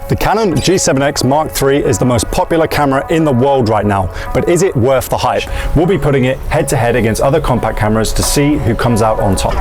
The Canon G7X Mark III is the most popular camera in the world right now, but is it worth the hype? We'll be putting it head to head against other compact cameras to see who comes out on top.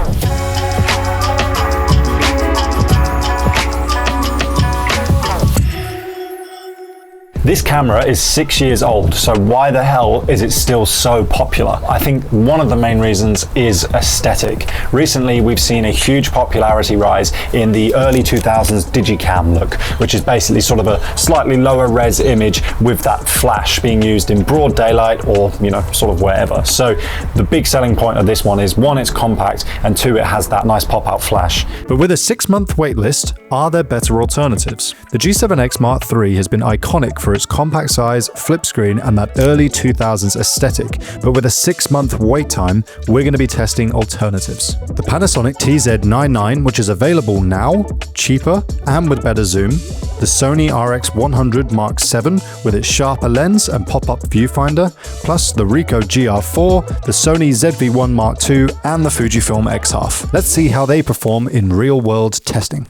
This camera is 6 years old, so why the hell is it still so popular? I think one of the main reasons is aesthetic. Recently, we've seen a huge popularity rise in the early 2000s digicam look, which is basically sort of a slightly lower res image with that flash being used in broad daylight or, you know, sort of wherever. So the big selling point of this one is one, it's compact, and two, it has that nice pop-out flash. But with a 6-month waitlist, are there better alternatives? The G7X Mark III has been iconic for its compact size, flip screen, and that early 2000s aesthetic, but with a 6-month wait time, we're going to be testing alternatives. The Panasonic TZ-99, which is available now, cheaper, and with better zoom, the Sony RX100 Mark VII with its sharper lens and pop-up viewfinder, plus the Ricoh GR4, the Sony ZV-1 Mark II, and the Fujifilm X. Let's see how they perform in real-world testing.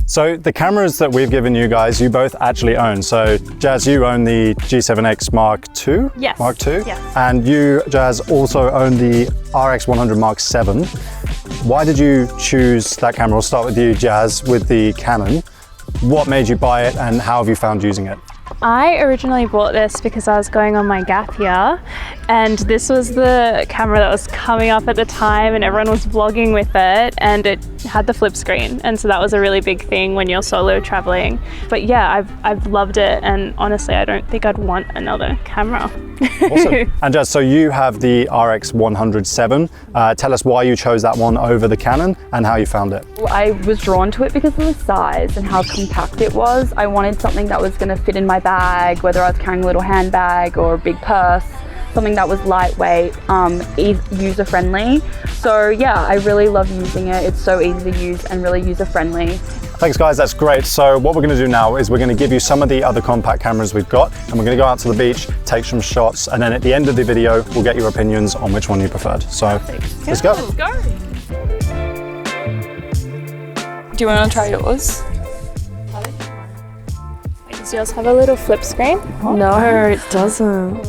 So the cameras that we've given you guys, you both actually own. So Jazz, you own the G7X Mark II? Yes. Mark II? Yes. And you, Jazz, also own the RX100 Mark VII. Why did you choose that camera? We'll start with you, Jazz, with the Canon. What made you buy it and how have you found using it? I originally bought this because I was going on my gap year, and this was the camera that was coming up at the time and everyone was vlogging with it, and it had the flip screen, and so that was a really big thing when you're solo traveling. But yeah, I've loved it, and honestly I don't think I'd want another camera. Awesome. And Jazz, so you have the RX100 VII. Tell us why you chose that one over the Canon and how you found it. I was drawn to it because of the size and how compact it was. I wanted something that was going to fit in my bag, whether I was carrying a little handbag or a big purse, something that was lightweight, user-friendly. So yeah, I really love using it. It's so easy to use and really user-friendly. Thanks guys, that's great. So what we're going to do now is we're going to give you some of the other compact cameras we've got, and we're going to go out to the beach, take some shots, and then at the end of the video, we'll get your opinions on which one you preferred. So let's go. Let's go. Do you want to try yours? Does yours have a little flip screen? No, it doesn't.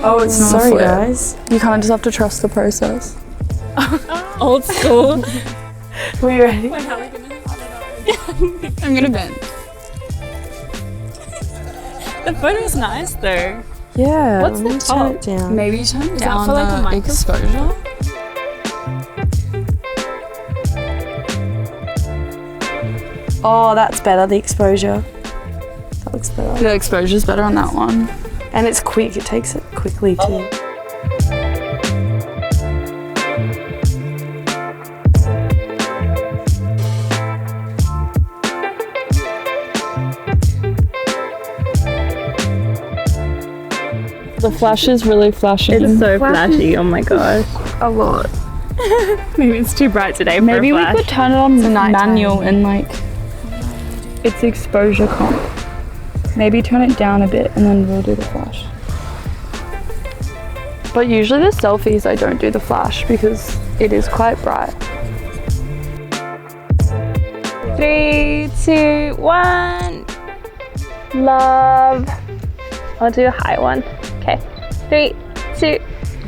Oh, it's not Sorry, flip. guys. You kind of just have to trust the process. Old school. Are you ready? Wait, how are we gonna? I'm gonna bend. The photo's nice though. Yeah. What's the turn top? it down? Maybe turn Is down that for like a the microphone? exposure. Oh, that's better. The exposure. That looks better. The exposure's better on that one. And it's quick. It takes it quickly too. The flash is really flashing. It's so flashy, oh my gosh. A lot. Maybe it's too bright today for Maybe a we flash. could turn it on nighttime. manual and like, it's exposure comp. Maybe turn it down a bit and then we'll do the flash. But usually the selfies I don't do the flash because it is quite bright. 3, 2, 1. Love. I'll do a high one. Okay. 3, 2.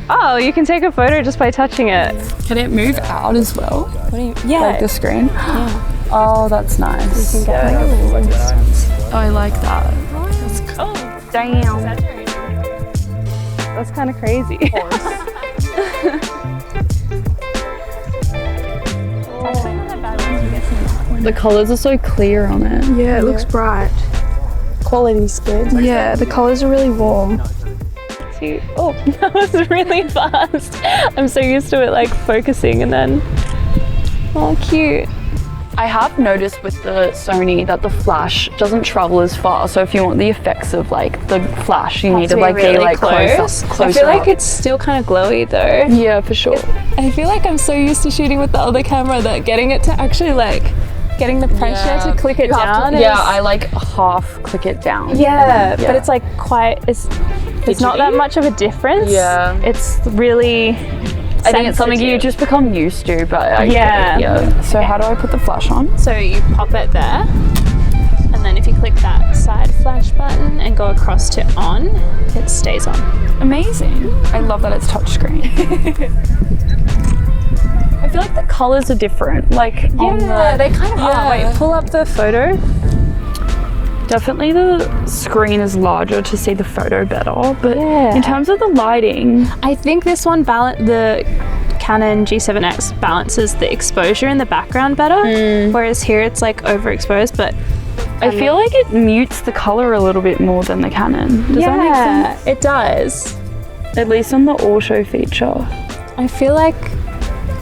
Oh, you can take a photo just by touching it. Can it move out as well? What do you? Yeah. Like the screen? Yeah. Oh, that's nice. You can get like a Oh, I like that. That's cool. Damn. That's kind of crazy. The colors are so clear on it. Yeah, it looks bright. Quality's good. Yeah, the colors are really warm. Oh, that was really fast. I'm so used to it like focusing and then, oh cute. I have noticed with the Sony that the flash doesn't travel as far. So if you want the effects of like the flash, you need to like be like closer I feel like it's still kind of glowy though. Yeah, for sure. I feel like I'm so used to shooting with the other camera that getting it to actually like, getting the pressure to click it down is... Yeah, I like half click it down. Yeah, but it's like quite, it's not that much of a difference. Yeah. It's really I think it's something you just become used to, but I Yeah. get it, yeah. So how do I put the flash on? So you pop it there, and then if you click that side flash button and go across to on, it stays on. Amazing. I love that it's touchscreen. I feel like the colours are different. Like on the, they kind of are. Wait, pull up the photo. definitely the screen is larger to see the photo better, but in terms of the lighting, I think this one the Canon G7X balances the exposure in the background better, whereas here it's like overexposed, but I feel like it mutes the colour a little bit more than the Canon. Does that make sense? It does. At least on the auto feature. I feel like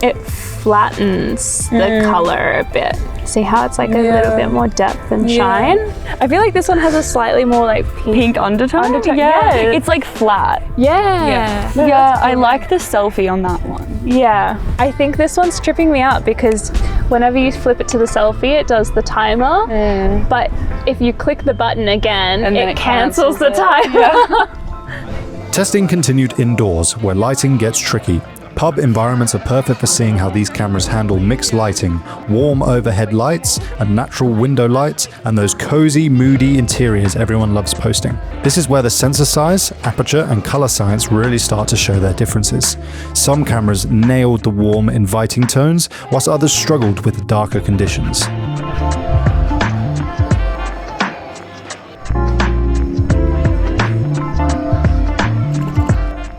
it flattens the color a bit. See how it's like a little bit more depth and shine? I feel like this one has a slightly more like pink undertone. Yeah. It's like flat. Yeah. No, yeah, I like the selfie on that one. Yeah. I think this one's tripping me out because whenever you flip it to the selfie, it does the timer. But if you click the button again, and then it cancels the timer. Testing continued indoors, where lighting gets tricky. Pub environments are perfect for seeing how these cameras handle mixed lighting, warm overhead lights, and natural window lights, and those cozy, moody interiors everyone loves posting. This is where the sensor size, aperture, and color science really start to show their differences. Some cameras nailed the warm, inviting tones, whilst others struggled with the darker conditions.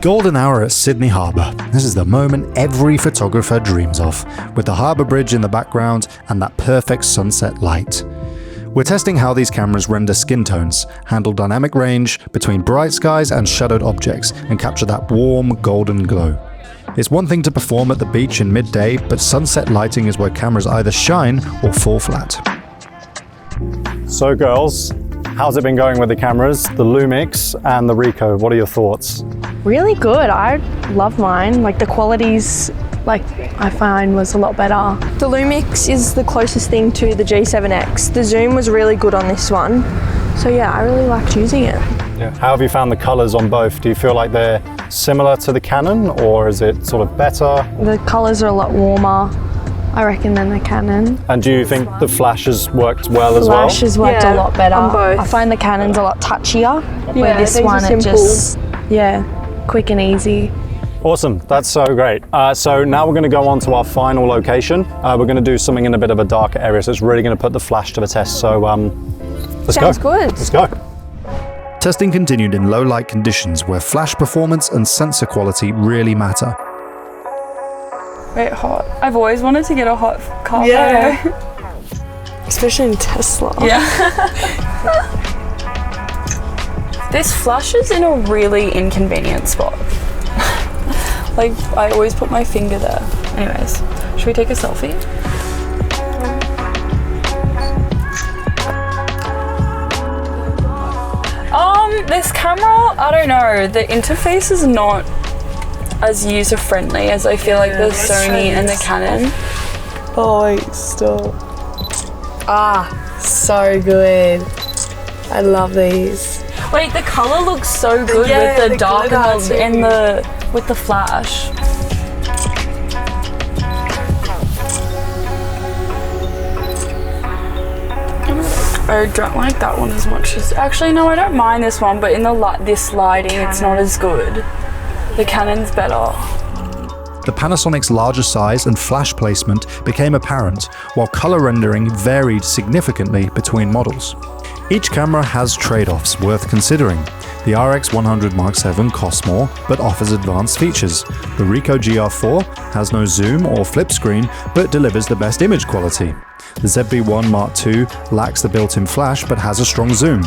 Golden hour at Sydney Harbour. This is the moment every photographer dreams of, with the harbour bridge in the background and that perfect sunset light. We're testing how these cameras render skin tones, handle dynamic range between bright skies and shadowed objects, and capture that warm golden glow. It's one thing to perform at the beach in midday, but sunset lighting is where cameras either shine or fall flat. So girls, how's it been going with the cameras, the Lumix and the Ricoh? What are your thoughts? Really good. I love mine. Like the qualities, like I find was a lot better. The Lumix is the closest thing to the G7X. The zoom was really good on this one. So yeah, I really liked using it. Yeah. How have you found the colours on both? Do you feel like they're similar to the Canon, or is it sort of better? The colours are a lot warmer, I reckon, than the Canon. And do you think the flash has worked well as well? Flash has worked a lot better. on both. I find the Canon's a lot touchier. Where this one, it just, quick and easy. Awesome, that's so great. So now we're going to go on to our final location. We're going to do something in a bit of a darker area, so it's really going to put the flash to the test. So let's go. Sounds good. Let's go. Testing continued in low light conditions, where flash performance and sensor quality really matter. Wait, hot. I've always wanted to get a hot car photo. Especially in Tesla. This flash is in a really inconvenient spot. Like, I always put my finger there. Anyways, should we take a selfie? This camera, I don't know, the interface is not as user-friendly as I feel like the Sony and the Canon. Oh wait, stop. So good. I love these. Wait, the color looks so good with the dark and with the flash. I don't like that one as much as. Actually, no, I don't mind this one, but in this lighting, it's not as good. The Canon's better. The Panasonic's larger size and flash placement became apparent, while color rendering varied significantly between models. Each camera has trade-offs worth considering. The RX100 Mark III costs more, but offers advanced features. The Ricoh GR4 has no zoom or flip screen, but delivers the best image quality. The ZV-1 Mark II lacks the built-in flash, but has a strong zoom.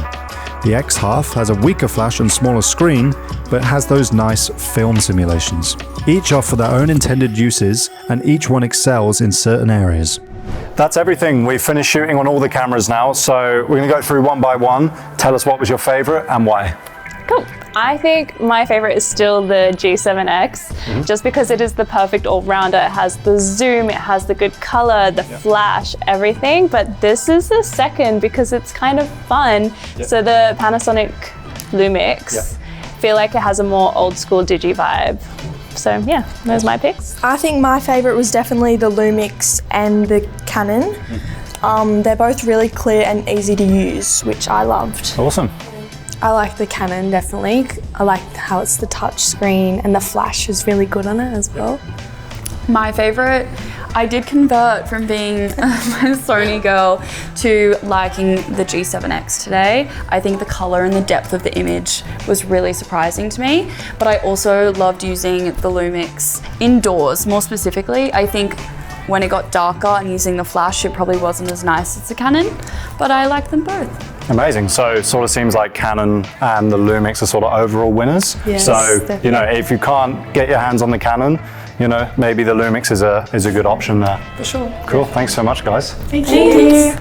The X-Half has a weaker flash and smaller screen, but has those nice film simulations. Each offer their own intended uses, and each one excels in certain areas. That's everything. We've finished shooting on all the cameras now, so we're going to go through one by one. Tell us what was your favorite and why. Cool. I think my favorite is still the G7X, just because it is the perfect all-rounder. It has the zoom, it has the good color, the flash, everything. But this is the second because it's kind of fun. So the Panasonic Lumix, feel like it has a more old school digi vibe So yeah, those are my picks. I think my favourite was definitely the Lumix and the Canon. They're both really clear and easy to use, which I loved. Awesome. I like the Canon, definitely. I like how it's the touch screen and the flash is really good on it as well. My favourite, I did convert from being a Sony girl to liking the G7X today. I think the colour and the depth of the image was really surprising to me, but I also loved using the Lumix indoors. More specifically, I think when it got darker and using the flash, it probably wasn't as nice as the Canon, but I like them both. Amazing. So it sort of seems like Canon and the Lumix are sort of overall winners. Yes, so, definitely. you know, if you can't get your hands on the Canon, you know, maybe the Lumix is a good option there. For sure. Cool. Thanks so much, guys. Thank you.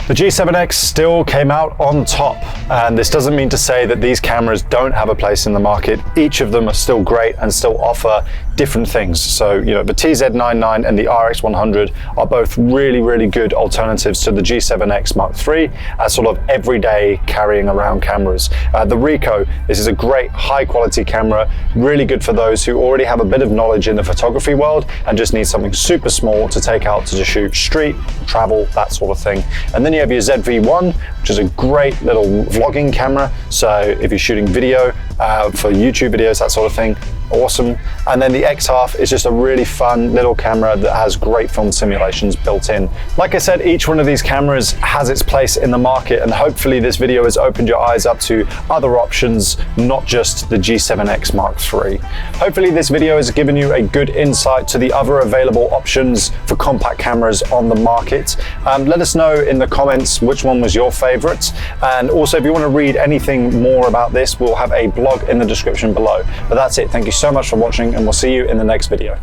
The G7X still came out on top, and this doesn't mean to say that these cameras don't have a place in the market. Each of them are still great and still offer different things. So, you know, the TZ99 and the RX100 are both really, really good alternatives to the G7X Mark III as sort of everyday carrying around cameras. The Ricoh, this is a great high quality camera, really good for those who already have a bit of knowledge in the photography world and just need something super small to take out to shoot street, travel, that sort of thing. And then you have your ZV-1, which is a great little vlogging camera. So if you're shooting video for YouTube videos, that sort of thing, awesome. And then the X100 is just a really fun little camera that has great film simulations built in. Like I said, each one of these cameras has its place in the market, and hopefully this video has opened your eyes up to other options, not just the G7X Mark III. Hopefully this video has given you a good insight to the other available options for compact cameras on the market. Let us know in the comments which one was your favorite. And also, if you want to read anything more about this, we'll have a blog in the description below. But that's it. Thank you so much for watching, and we'll see you in the next video.